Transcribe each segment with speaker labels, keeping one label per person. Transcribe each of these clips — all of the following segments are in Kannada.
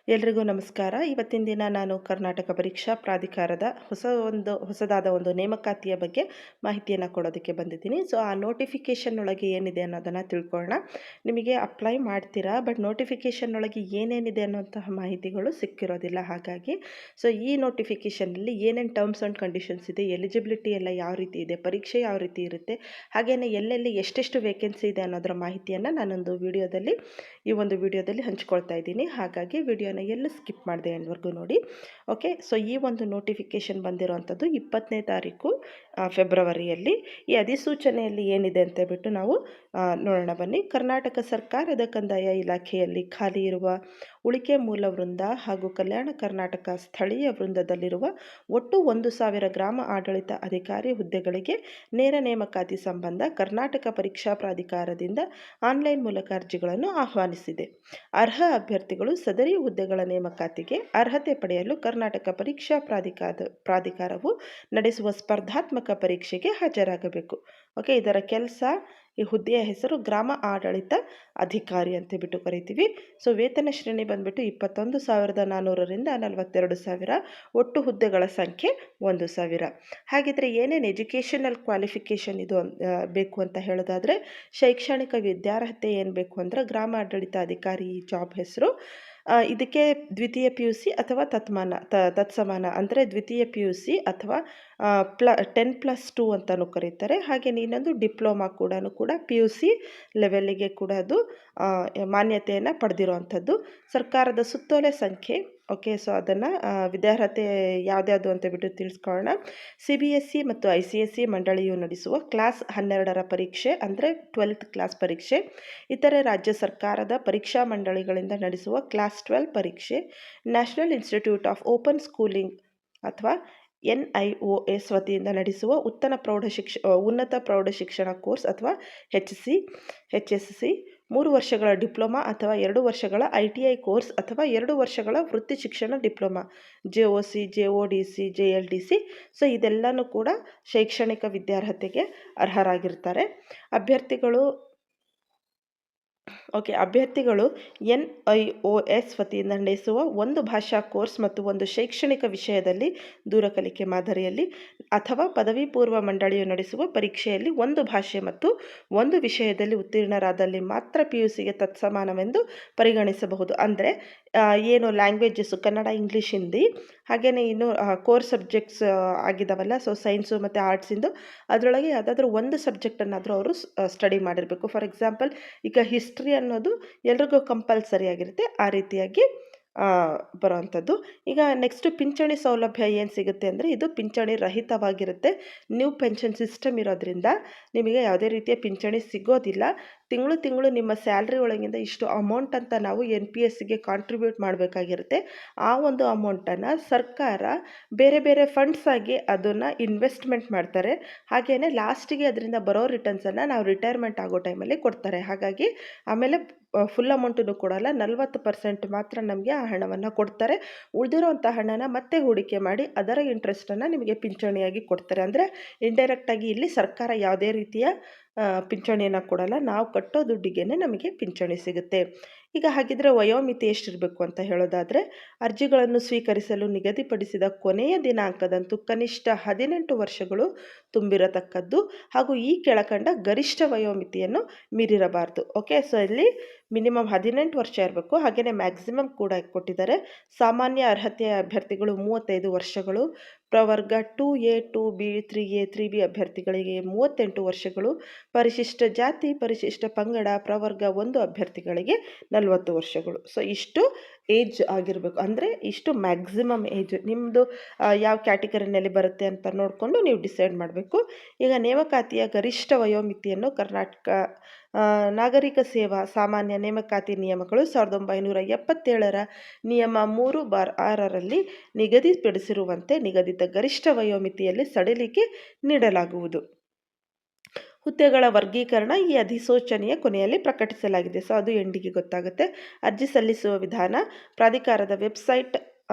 Speaker 1: ಎಲ್ರಿಗೂ ನಮಸ್ಕಾರ. ಇವತ್ತಿನ ದಿನ ನಾನು ಕರ್ನಾಟಕ ಪರೀಕ್ಷಾ ಪ್ರಾಧಿಕಾರದ ಹೊಸದಾದ ಒಂದು ನೇಮಕಾತಿಯ ಬಗ್ಗೆ ಮಾಹಿತಿಯನ್ನು ಕೊಡೋದಕ್ಕೆ ಬಂದಿದ್ದೀನಿ. ಸೊ ಆ ನೋಟಿಫಿಕೇಷನ್ ಒಳಗೆ ಏನಿದೆ ಅನ್ನೋದನ್ನು ತಿಳ್ಕೊಳ್ಳೋಣ. ನಿಮಗೆ ಅಪ್ಲೈ ಮಾಡ್ತೀರಾ, ಬಟ್ ನೋಟಿಫಿಕೇಷನ್ ಒಳಗೆ ಏನೇನಿದೆ ಅನ್ನೋಂತಹ ಮಾಹಿತಿಗಳು ಸಿಕ್ಕಿರೋದಿಲ್ಲ. ಹಾಗಾಗಿ ಈ ನೋಟಿಫಿಕೇಷನಲ್ಲಿ ಏನೇನು ಟರ್ಮ್ಸ್ ಆ್ಯಂಡ್ ಕಂಡೀಷನ್ಸ್ ಇದೆ, ಎಲಿಜಿಬಿಲಿಟಿ ಎಲ್ಲ ಯಾವ ರೀತಿ ಇದೆ, ಪರೀಕ್ಷೆ ಯಾವ ರೀತಿ ಇರುತ್ತೆ, ಹಾಗೆಯೇ ಎಲ್ಲೆಲ್ಲಿ ಎಷ್ಟೆಷ್ಟು ವೇಕೆನ್ಸಿ ಇದೆ ಅನ್ನೋದರ ಮಾಹಿತಿಯನ್ನು ನಾನೊಂದು ಈ ಒಂದು ವಿಡಿಯೋದಲ್ಲಿ ಹಂಚ್ಕೊಳ್ತಾ ಇದ್ದೀನಿ. ಹಾಗಾಗಿ ವಿಡಿಯೋನ ಎಲ್ಲ ಸ್ಕಿಪ್ ಮಾಡಿದೆ ಎಂಡ್ವರೆಗೂ ನೋಡಿ. ಓಕೆ, ಈ ಒಂದು ನೋಟಿಫಿಕೇಷನ್ ಬಂದಿರೋವಂಥದ್ದು 20ನೇ ತಾರೀಕು ಫೆಬ್ರವರಿಯಲ್ಲಿ. ಈ ಅಧಿಸೂಚನೆಯಲ್ಲಿ ಏನಿದೆ ಅಂತ ಬಿಟ್ಟು ನಾವು ನೋಡೋಣ ಬನ್ನಿ. ಕರ್ನಾಟಕ ಸರ್ಕಾರದ ಕಂದಾಯ ಇಲಾಖೆಯಲ್ಲಿ ಖಾಲಿ ಇರುವ ಉಳಿಕೆ ಮೂಲ ವೃಂದ ಹಾಗೂ ಕಲ್ಯಾಣ ಕರ್ನಾಟಕ ಸ್ಥಳೀಯ ವೃಂದದಲ್ಲಿರುವ ಒಟ್ಟು 1,000 ಗ್ರಾಮ ಆಡಳಿತ ಅಧಿಕಾರಿ ಹುದ್ದೆಗಳಿಗೆ ನೇರ ನೇಮಕಾತಿ ಸಂಬಂಧ ಕರ್ನಾಟಕ ಪರೀಕ್ಷಾ ಪ್ರಾಧಿಕಾರದಿಂದ ಆನ್ಲೈನ್ ಮೂಲಕ ಅರ್ಜಿಗಳನ್ನು ಆಹ್ವಾನಿಸಿದೆ. ಅರ್ಹ ಅಭ್ಯರ್ಥಿಗಳು ಸದರಿ ಹುದ್ದೆಗಳ ನೇಮಕಾತಿಗೆ ಅರ್ಹತೆ ಪಡೆಯಲು ಕರ್ನಾಟಕ ಪರೀಕ್ಷಾ ಪ್ರಾಧಿಕಾರವು ನಡೆಸುವ ಸ್ಪರ್ಧಾತ್ಮಕ ಪರೀಕ್ಷೆಗೆ ಹಾಜರಾಗಬೇಕು. ಓಕೆ, ಇದರ ಕೆಲಸ, ಈ ಹುದ್ದೆಯ ಹೆಸರು ಗ್ರಾಮ ಆಡಳಿತ ಅಧಿಕಾರಿ ಅಂತ ಬಿಟ್ಟು ಕರಿತೀವಿ. ವೇತನ ಶ್ರೇಣಿ ಬಂದ್ಬಿಟ್ಟು 21,400ರಿಂದ 42,000. ಒಟ್ಟು ಹುದ್ದೆಗಳ ಸಂಖ್ಯೆ 1,000. ಹಾಗಿದ್ರೆ ಏನೇನು ಎಜುಕೇಷನಲ್ ಕ್ವಾಲಿಫಿಕೇಷನ್ ಇದು ಬೇಕು ಅಂತ ಹೇಳೋದಾದರೆ, ಶೈಕ್ಷಣಿಕ ವಿದ್ಯಾರ್ಹತೆ ಏನು ಬೇಕು ಅಂದರೆ ಗ್ರಾಮ ಆಡಳಿತ ಅಧಿಕಾರಿ ಜಾಬ್ ಹೆಸರು. ಇದಕ್ಕೆ ದ್ವಿತೀಯ PUC ಅಥವಾ ತತ್ಸಮಾನ ಅಂದರೆ ದ್ವಿತೀಯ PUC ಅಥವಾ 10+2 ಅಂತಲೂ ಕರೀತಾರೆ. ಹಾಗೆ ಇನ್ನೊಂದು ಡಿಪ್ಲೊಮಾ ಕೂಡ PUC ಲೆವೆಲ್ಲಿಗೆ ಕೂಡ ಅದು ಮಾನ್ಯತೆಯನ್ನು ಪಡೆದಿರುವಂಥದ್ದು. ಸರ್ಕಾರದ ಸುತ್ತೋಲೆ ಸಂಖ್ಯೆ. ಓಕೆ, ಅದನ್ನು ವಿದ್ಯಾರ್ಹತೆ ಯಾವ್ದ್ಯಾವುದು ಅಂತ ಬಿಟ್ಟು ತಿಳಿಸ್ಕೊಳ್ಳೋಣ. CBSE ಮತ್ತು ICSE ಮಂಡಳಿಯು ನಡೆಸುವ ಕ್ಲಾಸ್ 12ರ ಪರೀಕ್ಷೆ ಅಂದರೆ 12th ಕ್ಲಾಸ್ ಪರೀಕ್ಷೆ, ಇತರೆ ರಾಜ್ಯ ಸರ್ಕಾರದ ಪರೀಕ್ಷಾ ಮಂಡಳಿಗಳಿಂದ ನಡೆಸುವ ಕ್ಲಾಸ್ 12 ಪರೀಕ್ಷೆ, national institute of open schooling ಅಥವಾ NIOS ವತಿಯಿಂದ ನಡೆಸುವ ಉನ್ನತ ಪ್ರೌಢಶಿಕ್ಷಣ ಕೋರ್ಸ್ ಅಥವಾ HSC, 3 ವರ್ಷಗಳ ಡಿಪ್ಲೊಮಾ ಅಥವಾ 2 ವರ್ಷಗಳ ITI ಕೋರ್ಸ್ ಅಥವಾ 2 ವರ್ಷಗಳ ವೃತ್ತಿ ಶಿಕ್ಷಣ ಡಿಪ್ಲೊಮಾ, JOC, JODC, JLDC. ಇದೆಲ್ಲನೂ ಕೂಡ ಶೈಕ್ಷಣಿಕ ವಿದ್ಯಾರ್ಹತೆಗೆ ಅರ್ಹರಾಗಿರ್ತಾರೆ. ಅಭ್ಯರ್ಥಿಗಳು NIOS ವತಿಯಿಂದ ನಡೆಸುವ ಒಂದು ಭಾಷಾ ಕೋರ್ಸ್ ಮತ್ತು ಒಂದು ಶೈಕ್ಷಣಿಕ ವಿಷಯದಲ್ಲಿ ದೂರ ಕಲಿಕೆ ಮಾದರಿಯಲ್ಲಿ ಅಥವಾ ಪದವಿ ಪೂರ್ವ ಮಂಡಳಿಯು ನಡೆಸುವ ಪರೀಕ್ಷೆಯಲ್ಲಿ ಒಂದು ಭಾಷೆ ಮತ್ತು ಒಂದು ವಿಷಯದಲ್ಲಿ ಉತ್ತೀರ್ಣರಾದಲ್ಲಿ ಮಾತ್ರ PUCಗೆ ತತ್ಸಮಾನವೆಂದು ಪರಿಗಣಿಸಬಹುದು. ಅಂದರೆ ಏನು ಲ್ಯಾಂಗ್ವೇಜಸ್ಸು ಕನ್ನಡ, ಇಂಗ್ಲೀಷ್, ಹಿಂದಿ, ಹಾಗೆಯೇ ಇನ್ನು ಕೋರ್ ಸಬ್ಜೆಕ್ಟ್ಸ್ ಆಗಿದ್ದಾವಲ್ಲ, ಸೈನ್ಸು ಮತ್ತು ಆರ್ಟ್ಸಿಂದು ಅದರೊಳಗೆ ಯಾವುದಾದ್ರೂ ಒಂದು ಸಬ್ಜೆಕ್ಟನ್ನಾದರೂ ಅವರು ಸ್ಟಡಿ ಮಾಡಿರಬೇಕು. ಫಾರ್ ಎಕ್ಸಾಂಪಲ್, ಈಗ ಹಿಸ್ಟ್ರಿ ಅನ್ನೋದು ಎಲ್ರಿಗೂ ಕಂಪಲ್ಸರಿ ಆಗಿರುತ್ತೆ, ಆ ರೀತಿಯಾಗಿ ಬರೋವಂಥದ್ದು. ಈಗ ನೆಕ್ಸ್ಟ್ ಪಿಂಚಣಿ ಸೌಲಭ್ಯ ಏನು ಸಿಗುತ್ತೆ ಅಂದರೆ, ಇದು ಪಿಂಚಣಿ ರಹಿತವಾಗಿರುತ್ತೆ. ನ್ಯೂ ಪೆನ್ಷನ್ ಸಿಸ್ಟಮ್ ಇರೋದ್ರಿಂದ ನಿಮಗೆ ಯಾವುದೇ ರೀತಿಯ ಪಿಂಚಣಿ ಸಿಗೋದಿಲ್ಲ. ತಿಂಗಳು ನಿಮ್ಮ ಸ್ಯಾಲ್ರಿ ಒಳಗಿಂದ ಇಷ್ಟು ಅಮೌಂಟ್ ಅಂತ ನಾವು NPSಗೆ ಕಾಂಟ್ರಿಬ್ಯೂಟ್ ಮಾಡಬೇಕಾಗಿರುತ್ತೆ. ಆ ಒಂದು ಅಮೌಂಟನ್ನು ಸರ್ಕಾರ ಬೇರೆ ಬೇರೆ ಫಂಡ್ಸ್ ಆಗಿ ಅದನ್ನು ಇನ್ವೆಸ್ಟ್ಮೆಂಟ್ ಮಾಡ್ತಾರೆ. ಹಾಗೆಯೇ ಲಾಸ್ಟಿಗೆ ಅದರಿಂದ ಬರೋ ರಿಟರ್ನ್ಸನ್ನು ನಾವು ರಿಟೈರ್ಮೆಂಟ್ ಆಗೋ ಟೈಮಲ್ಲಿ ಕೊಡ್ತಾರೆ. ಹಾಗಾಗಿ ಆಮೇಲೆ ಫುಲ್ ಅಮೌಂಟನ್ನು ಕೊಡೋಲ್ಲ, 40% ಮಾತ್ರ ನಮಗೆ ಆ ಹಣವನ್ನು ಕೊಡ್ತಾರೆ. ಉಳಿದಿರೋವಂಥ ಹಣನ ಮತ್ತೆ ಹೂಡಿಕೆ ಮಾಡಿ ಅದರ ಇಂಟ್ರೆಸ್ಟನ್ನು ನಿಮಗೆ ಪಿಂಚಣಿಯಾಗಿ ಕೊಡ್ತಾರೆ. ಅಂದರೆ ಇಂಡೈರೆಕ್ಟಾಗಿ ಇಲ್ಲಿ ಸರ್ಕಾರ ಯಾವುದೇ ರೀತಿಯ ಪಿಂಚಣಿಯನ್ನು ಕೊಡಲ್ಲ, ನಾವು ಕಟ್ಟೋ ದುಡ್ಡಿಗೆ ನಮಗೆ ಪಿಂಚಣಿ ಸಿಗುತ್ತೆ. ಈಗ ಹಾಗಿದ್ರೆ ವಯೋಮಿತಿ ಎಷ್ಟಿರಬೇಕು ಅಂತ ಹೇಳೋದಾದರೆ, ಅರ್ಜಿಗಳನ್ನು ಸ್ವೀಕರಿಸಲು ನಿಗದಿಪಡಿಸಿದ ಕೊನೆಯ ದಿನಾಂಕದಂತೂ ಕನಿಷ್ಠ 18 ವರ್ಷಗಳು ತುಂಬಿರತಕ್ಕದ್ದು ಹಾಗೂ ಈ ಕೆಳಕಂಡ ಗರಿಷ್ಠ ವಯೋಮಿತಿಯನ್ನು ಮೀರಿರಬಾರ್ದು. ಓಕೆ, ಇಲ್ಲಿ ಮಿನಿಮಮ್ 18 ವರ್ಷ ಇರಬೇಕು. ಹಾಗೆಯೇ ಮ್ಯಾಕ್ಸಿಮಮ್ ಕೂಡ ಕೊಟ್ಟಿದ್ದಾರೆ. ಸಾಮಾನ್ಯ ಅರ್ಹತೆಯ ಅಭ್ಯರ್ಥಿಗಳು 35 ವರ್ಷಗಳು, ಪ್ರವರ್ಗ 2A, 2B, 3A, 3B ಅಭ್ಯರ್ಥಿಗಳಿಗೆ 38 ವರ್ಷಗಳು, ಪರಿಶಿಷ್ಟ ಜಾತಿ, ಪರಿಶಿಷ್ಟ ಪಂಗಡ, ಪ್ರವರ್ಗ 1 ಅಭ್ಯರ್ಥಿಗಳಿಗೆ 40 ವರ್ಷಗಳು. ಇಷ್ಟು ಏಜ್ ಆಗಿರಬೇಕು. ಅಂದರೆ ಇಷ್ಟು ಮ್ಯಾಕ್ಸಿಮಮ್ ಏಜ್ ನಿಮ್ಮದು ಯಾವ ಕ್ಯಾಟಗರಿನಲ್ಲಿ ಬರುತ್ತೆ ಅಂತ ನೋಡಿಕೊಂಡು ನೀವು ಡಿಸೈಡ್ ಮಾಡಬೇಕು. ಈಗ ನೇಮಕಾತಿಯ ಗರಿಷ್ಠ ವಯೋಮಿತಿಯನ್ನು ಕರ್ನಾಟಕ ನಾಗರಿಕ ಸೇವಾ ಸಾಮಾನ್ಯ ನೇಮಕಾತಿ ನಿಯಮಗಳು 1977ರ ನಿಯಮ 3/6ರಲ್ಲಿ ನಿಗದಿಪಡಿಸಿರುವಂತೆ ನಿಗದಿತ ಗರಿಷ್ಠ ವಯೋಮಿತಿಯಲ್ಲಿ ಸಡಿಲಿಕೆ ನೀಡಲಾಗುವುದು. ಹುದ್ದೆಗಳ ವರ್ಗೀಕರಣ ಈ ಅಧಿಸೂಚನೆಯ ಕೊನೆಯಲ್ಲಿ ಪ್ರಕಟಿಸಲಾಗಿದೆ. ಅದು ಎಂಡಿಗೆ ಗೊತ್ತಾಗುತ್ತೆ. ಅರ್ಜಿ ಸಲ್ಲಿಸುವ ವಿಧಾನ, ಪ್ರಾಧಿಕಾರದ ವೆಬ್ಸೈಟ್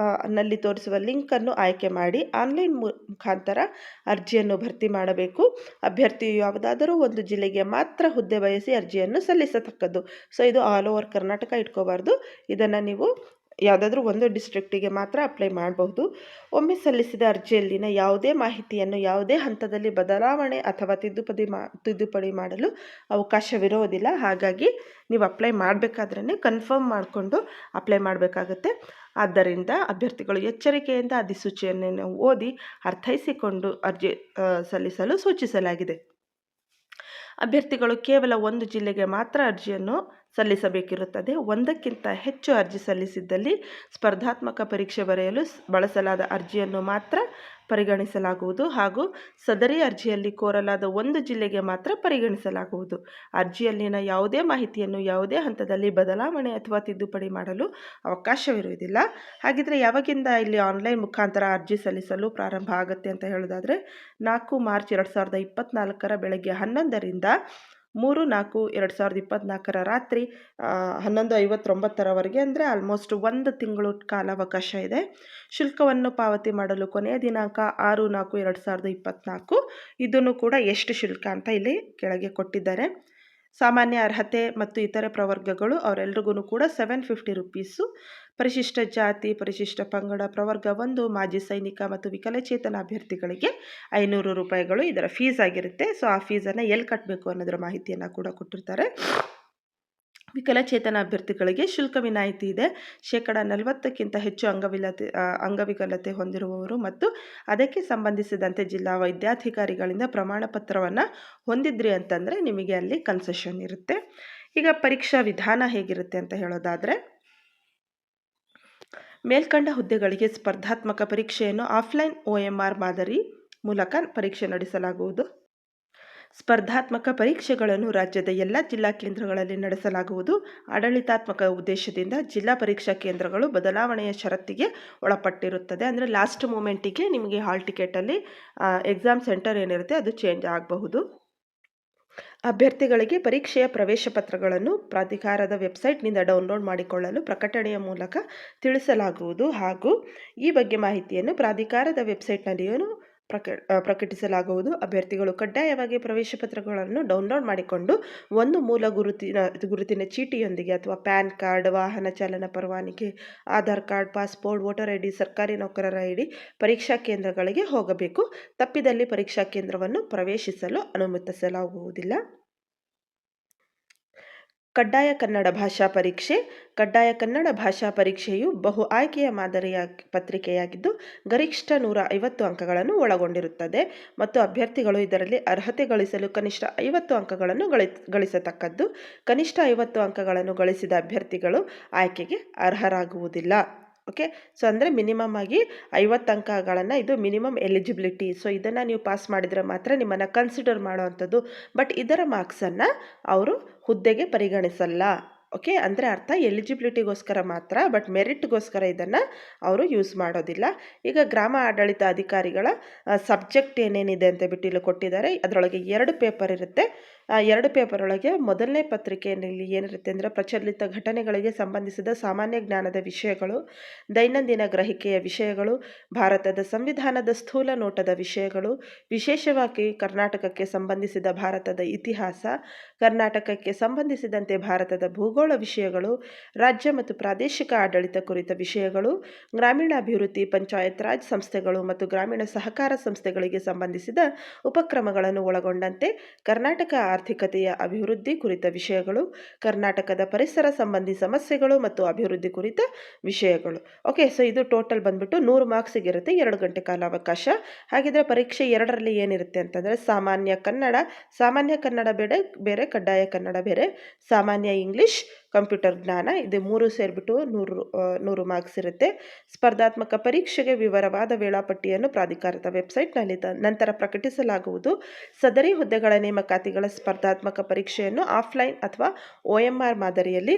Speaker 1: ನಲ್ಲಿ ತೋರಿಸುವ ಲಿಂಕನ್ನು ಆಯ್ಕೆ ಮಾಡಿ ಆನ್ಲೈನ್ ಮುಖಾಂತರ ಅರ್ಜಿಯನ್ನು ಭರ್ತಿ ಮಾಡಬೇಕು. ಅಭ್ಯರ್ಥಿಯು ಯಾವುದಾದರೂ ಒಂದು ಜಿಲ್ಲೆಗೆ ಮಾತ್ರ ಹುದ್ದೆ ಬಯಸಿ ಅರ್ಜಿಯನ್ನು ಸಲ್ಲಿಸತಕ್ಕದ್ದು. ಇದು ಆಲ್ ಓವರ್ ಕರ್ನಾಟಕ ಇಟ್ಕೋಬಾರ್ದು. ಇದನ್ನು ನೀವು ಯಾವುದಾದ್ರೂ ಒಂದು ಡಿಸ್ಟ್ರಿಕ್ಟಿಗೆ ಮಾತ್ರ ಅಪ್ಲೈ ಮಾಡಬಹುದು. ಒಮ್ಮೆ ಸಲ್ಲಿಸಿದ ಅರ್ಜಿಯಲ್ಲಿನ ಯಾವುದೇ ಮಾಹಿತಿಯನ್ನು ಯಾವುದೇ ಹಂತದಲ್ಲಿ ಬದಲಾವಣೆ ಅಥವಾ ತಿದ್ದುಪಡಿ ಮಾಡಲು ಅವಕಾಶವಿರುವುದಿಲ್ಲ. ಹಾಗಾಗಿ ನೀವು ಅಪ್ಲೈ ಮಾಡಬೇಕಾದ್ರೇ ಕನ್ಫರ್ಮ್ ಮಾಡಿಕೊಂಡು ಅಪ್ಲೈ ಮಾಡಬೇಕಾಗತ್ತೆ. ಆದ್ದರಿಂದ ಅಭ್ಯರ್ಥಿಗಳು ಎಚ್ಚರಿಕೆಯಿಂದ ಅಧಿಸೂಚನೆಯನ್ನು ಓದಿ ಅರ್ಥೈಸಿಕೊಂಡು ಅರ್ಜಿ ಸಲ್ಲಿಸಲು ಸೂಚಿಸಲಾಗಿದೆ. ಅಭ್ಯರ್ಥಿಗಳು ಕೇವಲ ಒಂದು ಜಿಲ್ಲೆಗೆ ಮಾತ್ರ ಅರ್ಜಿಯನ್ನು ಸಲ್ಲಿಸಬೇಕಿರುತ್ತದೆ. ಒಂದಕ್ಕಿಂತ ಹೆಚ್ಚು ಅರ್ಜಿ ಸಲ್ಲಿಸಿದ್ದಲ್ಲಿ ಸ್ಪರ್ಧಾತ್ಮಕ ಪರೀಕ್ಷೆ ಬರೆಯಲು ಬಳಸಲಾದ ಅರ್ಜಿಯನ್ನು ಮಾತ್ರ ಪರಿಗಣಿಸಲಾಗುವುದು ಹಾಗೂ ಸದರಿ ಅರ್ಜಿಯಲ್ಲಿ ಕೋರಲಾದ ಒಂದು ಜಿಲ್ಲೆಗೆ ಮಾತ್ರ ಪರಿಗಣಿಸಲಾಗುವುದು. ಅರ್ಜಿಯಲ್ಲಿನ ಯಾವುದೇ ಮಾಹಿತಿಯನ್ನು ಯಾವುದೇ ಹಂತದಲ್ಲಿ ಬದಲಾವಣೆ ಅಥವಾ ತಿದ್ದುಪಡಿ ಮಾಡಲು ಅವಕಾಶವಿರುವುದಿಲ್ಲ. ಹಾಗಿದ್ರೆ ಯಾವಾಗಿಂದ ಇಲ್ಲಿ ಆನ್ಲೈನ್ ಮುಖಾಂತರ ಅರ್ಜಿ ಸಲ್ಲಿಸಲು ಪ್ರಾರಂಭ ಆಗುತ್ತೆ ಅಂತ ಹೇಳೋದಾದರೆ 4 ಮಾರ್ಚ್ 2024 ಬೆಳಗ್ಗೆ 11ರಿಂದ 3/4/2024 ರಾತ್ರಿ 11:59 ಅಂದರೆ ಆಲ್ಮೋಸ್ಟ್ 1 ತಿಂಗಳು ಕಾಲಾವಕಾಶ ಇದೆ. ಶುಲ್ಕವನ್ನು ಪಾವತಿ ಮಾಡಲು ಕೊನೆಯ ದಿನಾಂಕ 6/4/2024. ಇದನ್ನು ಕೂಡ ಎಷ್ಟು ಶುಲ್ಕ ಅಂತ ಇಲ್ಲಿ ಕೆಳಗೆ ಕೊಟ್ಟಿದ್ದಾರೆ. ಸಾಮಾನ್ಯ ಅರ್ಹತೆ ಮತ್ತು ಇತರೆ ಪ್ರವರ್ಗಗಳು ಅವರೆಲ್ಲರಿಗೂ ಕೂಡ 750 ರುಪೀಸು. ಪರಿಶಿಷ್ಟ ಜಾತಿ, ಪರಿಶಿಷ್ಟ ಪಂಗಡ, ಪ್ರವರ್ಗ 1, ಮಾಜಿ ಸೈನಿಕ ಮತ್ತು ವಿಕಲಚೇತನ ಅಭ್ಯರ್ಥಿಗಳಿಗೆ 500 ರೂಪಾಯಿಗಳು ಇದರ ಫೀಸ್ ಆಗಿರುತ್ತೆ. ಸೊ ಆ ಫೀಸನ್ನು ಎಲ್ಲಿ ಕಟ್ಟಬೇಕು ಅನ್ನೋದರ ಮಾಹಿತಿಯನ್ನು ಕೂಡ ಕೊಟ್ಟಿರ್ತಾರೆ. ವಿಕಲಚೇತನ ಅಭ್ಯರ್ಥಿಗಳಿಗೆ ಶುಲ್ಕ ವಿನಾಯಿತಿ ಇದೆ. 40%ಕ್ಕಿಂತ ಹೆಚ್ಚು ಅಂಗವಿಕಲತೆ ಹೊಂದಿರುವವರು ಮತ್ತು ಅದಕ್ಕೆ ಸಂಬಂಧಿಸಿದಂತೆ ಜಿಲ್ಲಾ ವೈದ್ಯಾಧಿಕಾರಿಗಳಿಂದ ಪ್ರಮಾಣ ಪತ್ರವನ್ನು ಹೊಂದಿದ್ರಿ ಅಂತಂದರೆ ನಿಮಗೆ ಅಲ್ಲಿ ಕನ್ಸೆಷನ್ ಇರುತ್ತೆ. ಈಗ ಪರೀಕ್ಷಾ ವಿಧಾನ ಹೇಗಿರುತ್ತೆ ಅಂತ ಹೇಳೋದಾದರೆ, ಮೇಲ್ಕಂಡ ಹುದ್ದೆಗಳಿಗೆ ಸ್ಪರ್ಧಾತ್ಮಕ ಪರೀಕ್ಷೆಯನ್ನು ಆಫ್ಲೈನ್ OMR ಮಾದರಿ ಮೂಲಕ ಪರೀಕ್ಷೆ ನಡೆಸಲಾಗುವುದು. ಸ್ಪರ್ಧಾತ್ಮಕ ಪರೀಕ್ಷೆಗಳನ್ನು ರಾಜ್ಯದ ಎಲ್ಲ ಜಿಲ್ಲಾ ಕೇಂದ್ರಗಳಲ್ಲಿ ನಡೆಸಲಾಗುವುದು. ಆಡಳಿತಾತ್ಮಕ ಉದ್ದೇಶದಿಂದ ಜಿಲ್ಲಾ ಪರೀಕ್ಷಾ ಕೇಂದ್ರಗಳು ಬದಲಾವಣೆಯ ಷರತ್ತಿಗೆ ಒಳಪಟ್ಟಿರುತ್ತದೆ. ಅಂದರೆ ಲಾಸ್ಟ್ ಮೂಮೆಂಟಿಗೆ ನಿಮಗೆ ಹಾಲ್ ಟಿಕೆಟಲ್ಲಿ ಎಕ್ಸಾಮ್ ಸೆಂಟರ್ ಏನಿರುತ್ತೆ ಅದು ಚೇಂಜ್ ಆಗಬಹುದು. ಅಭ್ಯರ್ಥಿಗಳಿಗೆ ಪರೀಕ್ಷೆಯ ಪ್ರವೇಶ ಪತ್ರಗಳನ್ನು ಪ್ರಾಧಿಕಾರದ ವೆಬ್ಸೈಟ್ನಿಂದ ಡೌನ್ಲೋಡ್ ಮಾಡಿಕೊಳ್ಳಲು ಪ್ರಕಟಣೆಯ ಮೂಲಕ ತಿಳಿಸಲಾಗುವುದು ಹಾಗೂ ಈ ಬಗ್ಗೆ ಮಾಹಿತಿಯನ್ನು ಪ್ರಾಧಿಕಾರದ ವೆಬ್ಸೈಟ್ನಲ್ಲಿಯೂ ಪ್ರಕಟಿಸಲಾಗುವುದು. ಅಭ್ಯರ್ಥಿಗಳು ಕಡ್ಡಾಯವಾಗಿ ಪ್ರವೇಶ ಪತ್ರಗಳನ್ನು ಡೌನ್ಲೋಡ್ ಮಾಡಿಕೊಂಡು ಒಂದು ಮೂಲ ಗುರುತಿನ ಚೀಟಿಯೊಂದಿಗೆ ಅಥವಾ ಪ್ಯಾನ್ ಕಾರ್ಡ್, ವಾಹನ ಚಾಲನಾ ಪರವಾನಗಿ, Aadhaar card, passport, voter ID, ಸರ್ಕಾರಿ ನೌಕರರ ID ಪರೀಕ್ಷಾ ಕೇಂದ್ರಗಳಿಗೆ ಹೋಗಬೇಕು. ತಪ್ಪಿದಲ್ಲಿ ಪರೀಕ್ಷಾ ಕೇಂದ್ರವನ್ನು ಪ್ರವೇಶಿಸಲು ಅನುಮತಿಸಲಾಗುವುದಿಲ್ಲ. ಕಡ್ಡಾಯ ಕನ್ನಡ ಭಾಷಾ ಪರೀಕ್ಷೆ. ಕಡ್ಡಾಯ ಕನ್ನಡ ಭಾಷಾ ಪರೀಕ್ಷೆಯು ಬಹು ಆಯ್ಕೆಯ ಮಾದರಿಯ ಪತ್ರಿಕೆಯಾಗಿದ್ದು ಗರಿಷ್ಠ 150 ಅಂಕಗಳನ್ನು ಒಳಗೊಂಡಿರುತ್ತದೆ ಮತ್ತು ಅಭ್ಯರ್ಥಿಗಳು ಇದರಲ್ಲಿ ಅರ್ಹತೆ ಗಳಿಸಲು ಕನಿಷ್ಠ 50 ಅಂಕಗಳನ್ನು ಗಳಿಸತಕ್ಕದ್ದು. ಕನಿಷ್ಠ 50 ಅಂಕಗಳನ್ನು ಗಳಿಸಿದ ಅಭ್ಯರ್ಥಿಗಳು ಆಯ್ಕೆಗೆ ಅರ್ಹರಾಗುವುದಿಲ್ಲ. ಓಕೆ, ಸೊ ಅಂದರೆ ಮಿನಿಮಮ್ ಆಗಿ 50 ಅಂಕಗಳನ್ನು, ಇದು ಮಿನಿಮಮ್ ಎಲಿಜಿಬಿಲಿಟಿ. ಸೊ ಇದನ್ನು ನೀವು ಪಾಸ್ ಮಾಡಿದರೆ ಮಾತ್ರ ನಿಮ್ಮನ್ನು ಕನ್ಸಿಡರ್ ಮಾಡುವಂಥದ್ದು. ಬಟ್ ಇದರ ಮಾರ್ಕ್ಸನ್ನು ಅವರು ಹುದ್ದೆಗೆ ಪರಿಗಣಿಸಲ್ಲ. ಓಕೆ, ಅಂದರೆ ಅರ್ಥ ಎಲಿಜಿಬಿಲಿಟಿಗೋಸ್ಕರ ಮಾತ್ರ, ಬಟ್ ಮೆರಿಟ್ಗೋಸ್ಕರ ಇದನ್ನು ಅವರು ಯೂಸ್ ಮಾಡೋದಿಲ್ಲ. ಈಗ ಗ್ರಾಮ ಆಡಳಿತ ಅಧಿಕಾರಿಗಳ ಸಬ್ಜೆಕ್ಟ್ ಏನೇನಿದೆ ಅಂತ ಬಿಟ್ಟು ಇಲ್ಲಿ ಕೊಟ್ಟಿದ್ದಾರೆ. ಅದರೊಳಗೆ 2 ಪೇಪರ್ ಇರುತ್ತೆ. 2 ಪೇಪರ್ ಒಳಗೆ ಮೊದಲನೇ ಪತ್ರಿಕೆಯಲ್ಲಿ ಏನಿರುತ್ತೆ ಅಂದರೆ ಪ್ರಚಲಿತ ಘಟನೆಗಳಿಗೆ ಸಂಬಂಧಿಸಿದ ಸಾಮಾನ್ಯ ಜ್ಞಾನದ ವಿಷಯಗಳು, ದೈನಂದಿನ ಗ್ರಹಿಕೆಯ ವಿಷಯಗಳು, ಭಾರತದ ಸಂವಿಧಾನದ ಸ್ಥೂಲ ನೋಟದ ವಿಷಯಗಳು, ವಿಶೇಷವಾಗಿ ಕರ್ನಾಟಕಕ್ಕೆ ಸಂಬಂಧಿಸಿದ ಭಾರತದ ಇತಿಹಾಸ, ಕರ್ನಾಟಕಕ್ಕೆ ಸಂಬಂಧಿಸಿದಂತೆ ಭಾರತದ ಭೂಗೋಳ ವಿಷಯಗಳು, ರಾಜ್ಯ ಮತ್ತು ಪ್ರಾದೇಶಿಕ ಆಡಳಿತ ಕುರಿತ ವಿಷಯಗಳು, ಗ್ರಾಮೀಣಾಭಿವೃದ್ಧಿ, ಪಂಚಾಯತ್ ರಾಜ್ ಸಂಸ್ಥೆಗಳು ಮತ್ತು ಗ್ರಾಮೀಣ ಸಹಕಾರ ಸಂಸ್ಥೆಗಳಿಗೆ ಸಂಬಂಧಿಸಿದ ಉಪಕ್ರಮಗಳನ್ನು ಒಳಗೊಂಡಂತೆ ಕರ್ನಾಟಕ ಆರ್ಥಿಕತೆಯ ಅಭಿವೃದ್ಧಿ ಕುರಿತ ವಿಷಯಗಳು, ಕರ್ನಾಟಕದ ಪರಿಸರ ಸಂಬಂಧಿ ಸಮಸ್ಯೆಗಳು ಮತ್ತು ಅಭಿವೃದ್ಧಿ ಕುರಿತ ವಿಷಯಗಳು. ಓಕೆ, ಸೊ ಇದು ಟೋಟಲ್ ಬಂದ್ಬಿಟ್ಟು 100 ಮಾರ್ಕ್ಸಿಗಿರುತ್ತೆ, 2 ಗಂಟೆ ಕಾಲಾವಕಾಶ. ಹಾಗಿದ್ರೆ ಪರೀಕ್ಷೆ 2ರಲ್ಲಿ ಏನಿರುತ್ತೆ ಅಂತಂದರೆ ಸಾಮಾನ್ಯ ಕನ್ನಡ ಬೇರೆ, ಕಡ್ಡಾಯ ಕನ್ನಡ ಬೇರೆ, ಸಾಮಾನ್ಯ ಇಂಗ್ಲಿಷ್, ಕಂಪ್ಯೂಟರ್ ಜ್ಞಾನ, ಇದು 3 ಸೇರಿಬಿಟ್ಟು 100 ಮಾರ್ಕ್ಸ್ ಇರುತ್ತೆ. ಸ್ಪರ್ಧಾತ್ಮಕ ಪರೀಕ್ಷೆಗೆ ವಿವರವಾದ ವೇಳಾಪಟ್ಟಿಯನ್ನು ಪ್ರಾಧಿಕಾರದ ವೆಬ್ಸೈಟ್ನಲ್ಲಿ ನಂತರ ಪ್ರಕಟಿಸಲಾಗುವುದು. ಸದರಿ ಹುದ್ದೆಗಳ ನೇಮಕಾತಿಗಳ ಸ್ಪರ್ಧಾತ್ಮಕ ಪರೀಕ್ಷೆಯನ್ನು ಆಫ್ಲೈನ್ ಅಥವಾ OMR ಮಾದರಿಯಲ್ಲಿ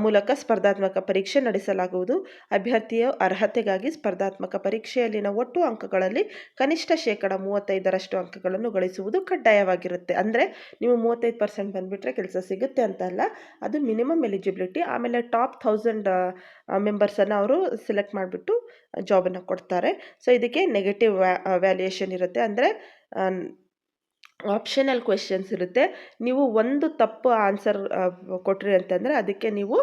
Speaker 1: ಮೂಲಕ ಸ್ಪರ್ಧಾತ್ಮಕ ಪರೀಕ್ಷೆ ನಡೆಸಲಾಗುವುದು. ಅಭ್ಯರ್ಥಿಯ ಅರ್ಹತೆಗಾಗಿ ಸ್ಪರ್ಧಾತ್ಮಕ ಪರೀಕ್ಷೆಯಲ್ಲಿನ ಒಟ್ಟು ಅಂಕಗಳಲ್ಲಿ ಕನಿಷ್ಠ 35% ಅಂಕಗಳನ್ನು ಗಳಿಸುವುದು ಕಡ್ಡಾಯವಾಗಿರುತ್ತೆ. ಅಂದರೆ ನೀವು 35% ಬಂದುಬಿಟ್ರೆ ಕೆಲಸ ಸಿಗುತ್ತೆ ಅಂತ ಅಲ್ಲ, ಅದು ಮಿನಿಮಮ್ ಎಲಿಜಿಬಿಲಿಟಿ. ಆಮೇಲೆ ಟಾಪ್ 1000 ಮೆಂಬರ್ಸನ್ನು ಅವರು ಸೆಲೆಕ್ಟ್ ಮಾಡಿಬಿಟ್ಟು ಜಾಬನ್ನು ಕೊಡ್ತಾರೆ. ಸೊ ಇದಕ್ಕೆ ನೆಗೆಟಿವ್ ವ್ಯಾಲ್ಯೂಯೇಷನ್ ಇರುತ್ತೆ. ಅಂದರೆ ಆಪ್ಷನಲ್ ಕ್ವೆಶನ್ಸ್ ಇರುತ್ತೆ. ನೀವು ಒಂದು ತಪ್ಪು ಆನ್ಸರ್ ಕೊಟ್ರಿ ಅಂತಂದರೆ ಅದಕ್ಕೆ ನೀವು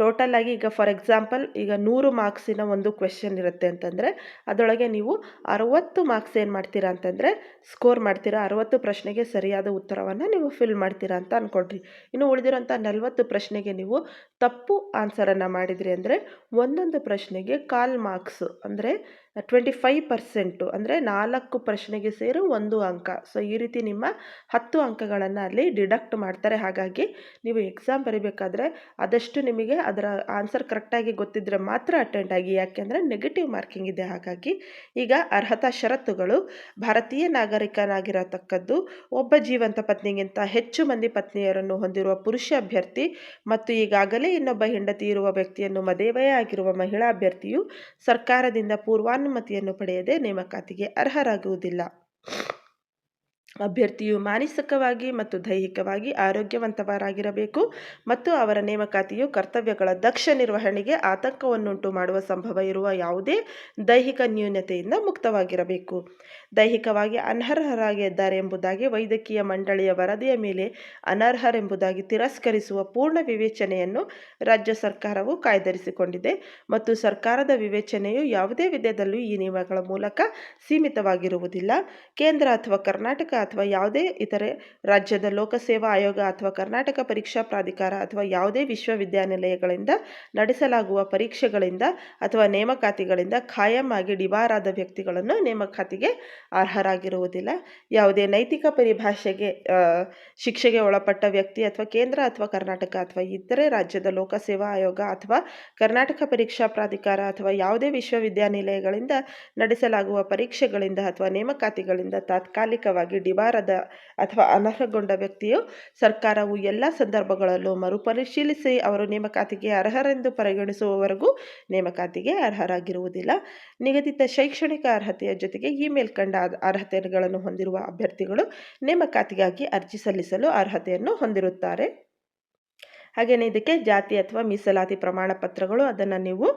Speaker 1: ಟೋಟಲ್ ಆಗಿ ಈಗ ಫಾರ್ ಎಕ್ಸಾಂಪಲ್ ಈಗ 100 ಮಾರ್ಕ್ಸಿನ ಒಂದು ಕ್ವೆಶ್ಚನ್ ಇರುತ್ತೆ ಅಂತಂದರೆ ಅದರೊಳಗೆ ನೀವು 60 ಮಾರ್ಕ್ಸ್ ಏನು ಮಾಡ್ತೀರಾ ಅಂತಂದರೆ ಸ್ಕೋರ್ ಮಾಡ್ತೀರಾ, 60 ಪ್ರಶ್ನೆಗೆ ಸರಿಯಾದ ಉತ್ತರವನ್ನು ನೀವು ಫಿಲ್ ಮಾಡ್ತೀರಾ ಅಂತ ಅಂದ್ಕೊಳ್ರಿ. ಇನ್ನು ಉಳಿದಿರೋಂಥ 40 ಪ್ರಶ್ನೆಗೆ ನೀವು ತಪ್ಪು ಆನ್ಸರನ್ನು ಮಾಡಿದ್ರಿ ಅಂದರೆ ಒಂದೊಂದು ಪ್ರಶ್ನೆಗೆ 1/4 ಮಾರ್ಕ್ಸ್ ಅಂದರೆ 25% ಅಂದರೆ 4 ಪ್ರಶ್ನೆಗೆ ಸೇರಿ 1 ಅಂಕ. ಸೊ ಈ ರೀತಿ ನಿಮ್ಮ 10 ಅಂಕಗಳನ್ನು ಅಲ್ಲಿ ಡಿಡಕ್ಟ್ ಮಾಡ್ತಾರೆ. ಹಾಗಾಗಿ ನೀವು ಎಕ್ಸಾಮ್ ಬರೀಬೇಕಾದ್ರೆ ಆದಷ್ಟು ನಿಮಗೆ ಅದರ ಆನ್ಸರ್ ಕರೆಕ್ಟಾಗಿ ಗೊತ್ತಿದ್ದರೆ ಮಾತ್ರ ಅಟೆಂಡ್ ಆಗಿ, ಯಾಕೆಂದರೆ ನೆಗೆಟಿವ್ ಮಾರ್ಕಿಂಗ್ ಇದೆ. ಹಾಗಾಗಿ ಈಗ ಅರ್ಹತಾ ಷರತ್ತುಗಳು: ಭಾರತೀಯ ನಾಗರಿಕನಾಗಿರತಕ್ಕದ್ದು, ಒಬ್ಬ ಜೀವಂತ ಪತ್ನಿಗಿಂತ ಹೆಚ್ಚು ಮಂದಿ ಪತ್ನಿಯರನ್ನು ಹೊಂದಿರುವ ಪುರುಷ ಅಭ್ಯರ್ಥಿ ಮತ್ತು ಈಗಾಗಲೇ ಇನ್ನೊಬ್ಬ ಹೆಂಡತಿ ಇರುವ ವ್ಯಕ್ತಿಯನ್ನು ಮದುವೆಯೇ ಆಗಿರುವ ಮಹಿಳಾ ಅಭ್ಯರ್ಥಿಯು ಸರ್ಕಾರದಿಂದ ಪೂರ್ವಾನುಮತಿಯನ್ನು ಪಡೆಯದೆ ನೇಮಕಾತಿಗೆ ಅರ್ಹರಾಗುವುದಿಲ್ಲ. ಅಭ್ಯರ್ಥಿಯು ಮಾನಸಿಕವಾಗಿ ಮತ್ತು ದೈಹಿಕವಾಗಿ ಆರೋಗ್ಯವಂತರಾಗಿರಬೇಕು ಮತ್ತು ಅವರ ನೇಮಕಾತಿಯು ಕರ್ತವ್ಯಗಳ ದಕ್ಷ ನಿರ್ವಹಣೆಗೆ ಆತಂಕವನ್ನುಂಟು ಮಾಡುವ ಸಂಭವ ಇರುವ ಯಾವುದೇ ದೈಹಿಕ ನ್ಯೂನತೆಯಿಂದ ಮುಕ್ತವಾಗಿರಬೇಕು. ದೈಹಿಕವಾಗಿ ಅನರ್ಹರಾಗಿದ್ದಾರೆ ಎಂಬುದಾಗಿ ವೈದ್ಯಕೀಯ ಮಂಡಳಿಯ ವರದಿಯ ಮೇಲೆ ಅನರ್ಹರೆಂಬುದಾಗಿ ತಿರಸ್ಕರಿಸುವ ಪೂರ್ಣ ವಿವೇಚನೆಯನ್ನು ರಾಜ್ಯ ಸರ್ಕಾರವು ಕಾಯ್ದಿರಿಸಿಕೊಂಡಿದೆ ಮತ್ತು ಸರ್ಕಾರದ ವಿವೇಚನೆಯು ಯಾವುದೇ ವಿಧದಲ್ಲೂ ಈ ನಿಯಮಗಳ ಮೂಲಕ ಸೀಮಿತವಾಗಿರುವುದಿಲ್ಲ. ಕೇಂದ್ರ ಅಥವಾ ಕರ್ನಾಟಕ ಅಥವಾ ಯಾವುದೇ ಇತರೆ ರಾಜ್ಯದ ಲೋಕಸೇವಾ ಆಯೋಗ ಅಥವಾ ಕರ್ನಾಟಕ ಪರೀಕ್ಷಾ ಪ್ರಾಧಿಕಾರ ಅಥವಾ ಯಾವುದೇ ವಿಶ್ವವಿದ್ಯಾನಿಲಯಗಳಿಂದ ನಡೆಸಲಾಗುವ ಪರೀಕ್ಷೆಗಳಿಂದ ಅಥವಾ ನೇಮಕಾತಿಗಳಿಂದ ಖಾಯಂ ಆಗಿ ಡಿಬಾರಾದ ವ್ಯಕ್ತಿಗಳನ್ನು ನೇಮಕಾತಿಗೆ ಅರ್ಹರಾಗಿರುವುದಿಲ್ಲ. ಯಾವುದೇ ನೈತಿಕ ಪರಿಭಾಷೆಗೆ ಶಿಕ್ಷೆಗೆ ಒಳಪಟ್ಟ ವ್ಯಕ್ತಿ ಅಥವಾ ಕೇಂದ್ರ ಅಥವಾ ಕರ್ನಾಟಕ ಅಥವಾ ಇತರೆ ರಾಜ್ಯದ ಲೋಕಸೇವಾ ಆಯೋಗ ಅಥವಾ ಕರ್ನಾಟಕ ಪರೀಕ್ಷಾ ಪ್ರಾಧಿಕಾರ ಅಥವಾ ಯಾವುದೇ ವಿಶ್ವವಿದ್ಯಾನಿಲಯಗಳಿಂದ ನಡೆಸಲಾಗುವ ಪರೀಕ್ಷೆಗಳಿಂದ ಅಥವಾ ನೇಮಕಾತಿಗಳಿಂದ ತಾತ್ಕಾಲಿಕವಾಗಿ ಡಿಬಾರದ ಅಥವಾ ಅನರ್ಹಗೊಂಡ ವ್ಯಕ್ತಿಯು ಸರ್ಕಾರವು ಎಲ್ಲ ಸಂದರ್ಭಗಳಲ್ಲೂ ಮರುಪರಿಶೀಲಿಸಿ ಅವರು ನೇಮಕಾತಿಗೆ ಅರ್ಹರೆಂದು ಪರಿಗಣಿಸುವವರೆಗೂ ನೇಮಕಾತಿಗೆ ಅರ್ಹರಾಗಿರುವುದಿಲ್ಲ. ನಿಗದಿತ ಶೈಕ್ಷಣಿಕ ಅರ್ಹತೆಯ ಜೊತೆಗೆ ಈ ಮೇಲ್ಕಂಡ ಅರ್ಹತೆಗಳನ್ನು ಹೊಂದಿರುವ ಅಭ್ಯರ್ಥಿಗಳು ನೇಮಕಾತಿಗಾಗಿ ಅರ್ಜಿ ಸಲ್ಲಿಸಲು ಅರ್ಹತೆಯನ್ನು ಹೊಂದಿರುತ್ತಾರೆ. ಹಾಗೆಯೇ ಇದಕ್ಕೆ ಜಾತಿ ಅಥವಾ ಮೀಸಲಾತಿ ಪ್ರಮಾಣ ಪತ್ರಗಳು ಅದನ್ನು ನೀವು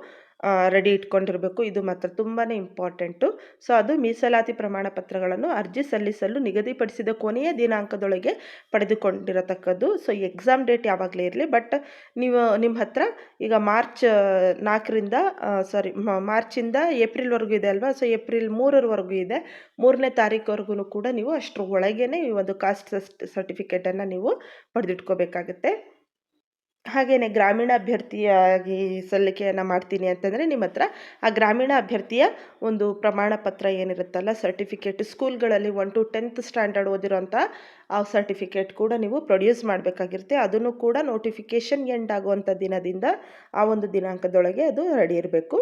Speaker 1: ರೆಡಿ ಇಟ್ಕೊಂಡಿರಬೇಕು. ಇದು ಮಾತ್ರ ತುಂಬಾ ಇಂಪಾರ್ಟೆಂಟು. ಸೊ ಅದು ಮೀಸಲಾತಿ ಪ್ರಮಾಣ ಪತ್ರಗಳನ್ನು ಅರ್ಜಿ ಸಲ್ಲಿಸಲು ನಿಗದಿಪಡಿಸಿದ ಕೊನೆಯ ದಿನಾಂಕದೊಳಗೆ ಪಡೆದುಕೊಂಡಿರತಕ್ಕದ್ದು. ಸೊ ಎಕ್ಸಾಮ್ ಡೇಟ್ ಯಾವಾಗಲೇ ಇರಲಿ, ಬಟ್ ನೀವು ನಿಮ್ಮ ಹತ್ರ ಈಗ ಮಾರ್ಚ್ 4ರಿಂದ ಮಾರ್ಚಿಂದ ಏಪ್ರಿಲ್ವರೆಗೂ ಇದೆ ಅಲ್ವಾ. ಸೊ ಏಪ್ರಿಲ್ 3ರವರೆಗೂ ಇದೆ. 3ನೇ ತಾರೀಕುವರೆಗೂ ಕೂಡ ನೀವು ಅಷ್ಟರ ಒಳಗೇ ಈ ಒಂದು ಕಾಸ್ಟ್ ಸರ್ಟಿಫಿಕೇಟನ್ನು ನೀವು ಪಡೆದಿಟ್ಕೋಬೇಕಾಗುತ್ತೆ. ಹಾಗೆಯೇ ಗ್ರಾಮೀಣ ಅಭ್ಯರ್ಥಿಯಾಗಿ ಸಲ್ಲಿಕೆಯನ್ನು ಮಾಡ್ತೀನಿ ಅಂತಂದರೆ ನಿಮ್ಮ ಹತ್ರ ಆ ಗ್ರಾಮೀಣ ಅಭ್ಯರ್ಥಿಯ ಒಂದು ಪ್ರಮಾಣ ಪತ್ರ ಏನಿರುತ್ತಲ್ಲ, ಸರ್ಟಿಫಿಕೇಟ್, ಸ್ಕೂಲ್ಗಳಲ್ಲಿ 1 to 10th ಸ್ಟ್ಯಾಂಡರ್ಡ್ ಓದಿರೋಂಥ ಆ ಸರ್ಟಿಫಿಕೇಟ್ ಕೂಡ ನೀವು ಪ್ರೊಡ್ಯೂಸ್ ಮಾಡಬೇಕಾಗಿರುತ್ತೆ. ಅದನ್ನು ಕೂಡ ನೋಟಿಫಿಕೇಷನ್ ಎಂಡ್ ಆಗುವಂಥ ದಿನದಿಂದ ಆ ಒಂದು ದಿನಾಂಕದೊಳಗೆ ಅದು ರೆಡಿ ಇರಬೇಕು.